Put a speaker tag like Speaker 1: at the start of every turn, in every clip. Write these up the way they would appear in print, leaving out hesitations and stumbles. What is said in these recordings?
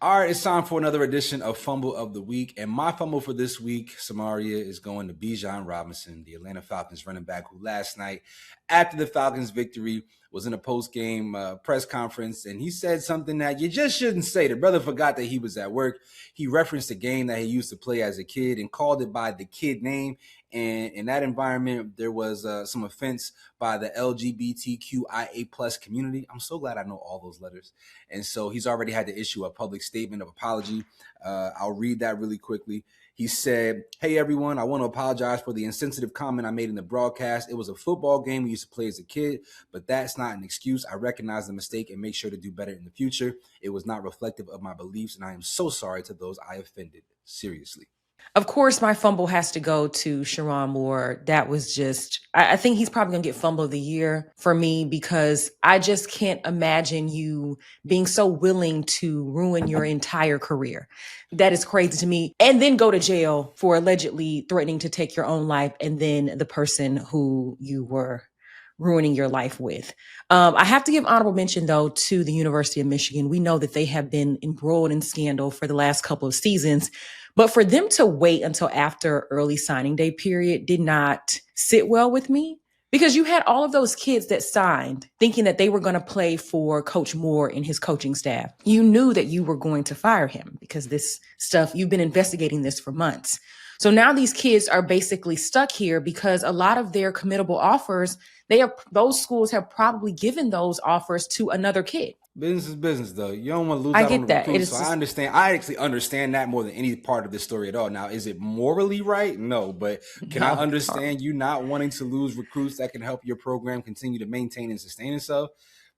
Speaker 1: All right, it's time for another edition of Fumble of the Week. And my fumble for this week, Samaria, is going to Bijan Robinson, the Atlanta Falcons running back, who last night, after the Falcons' victory, was in a post-game press conference, and he said something that you just shouldn't say. The brother forgot that he was at work. He referenced a game that he used to play as a kid and called it by the kid name. And in that environment, there was some offense by the LGBTQIA plus community. I'm so glad I know all those letters. And so he's already had to issue a public statement of apology. I'll read that really quickly. He said, "Hey, everyone, I want to apologize for the insensitive comment I made in the broadcast. It was a football game we used to play as a kid, but that's not an excuse. I recognize the mistake and make sure to do better in the future. It was not reflective of my beliefs, and I am so sorry to those I offended. Seriously."
Speaker 2: Of course, my fumble has to go to Sherrone Moore. That was just, I think he's probably going to get fumble of the year for me because I just can't imagine you being so willing to ruin your entire career. That is crazy to me. And then go to jail for allegedly threatening to take your own life and then the person who you were ruining your life with. I have to give honorable mention, though, to the University of Michigan. We know that they have been embroiled in scandal for the last couple of seasons. But for them to wait until after early signing day period did not sit well with me because you had all of those kids that signed thinking that they were going to play for Coach Moore and his coaching staff. You knew that you were going to fire him because this stuff, you've been investigating this for months. So now these kids are basically stuck here because a lot of their committable offers, those schools have probably given those offers to another kid.
Speaker 1: Business is business, though. You don't want to lose
Speaker 2: I
Speaker 1: out on
Speaker 2: get
Speaker 1: the
Speaker 2: that.
Speaker 1: recruits. So I understand. I actually understand that more than any part of this story at all. Now, is it morally right? No, but can I understand you not wanting to lose recruits that can help your program continue to maintain and sustain itself?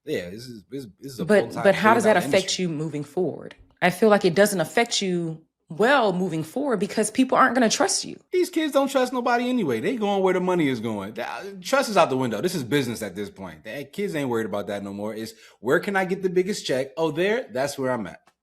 Speaker 1: Yeah, this is a
Speaker 2: but how does that affect
Speaker 1: industry.
Speaker 2: you moving forward? I feel like it doesn't affect you well moving forward because people aren't going to trust you.
Speaker 1: These kids don't trust nobody anyway. They going where the money is going. Trust is out the window. This is business at this point. Kids ain't worried about that no more. It's where can I get the biggest check? Oh, there, that's where I'm at.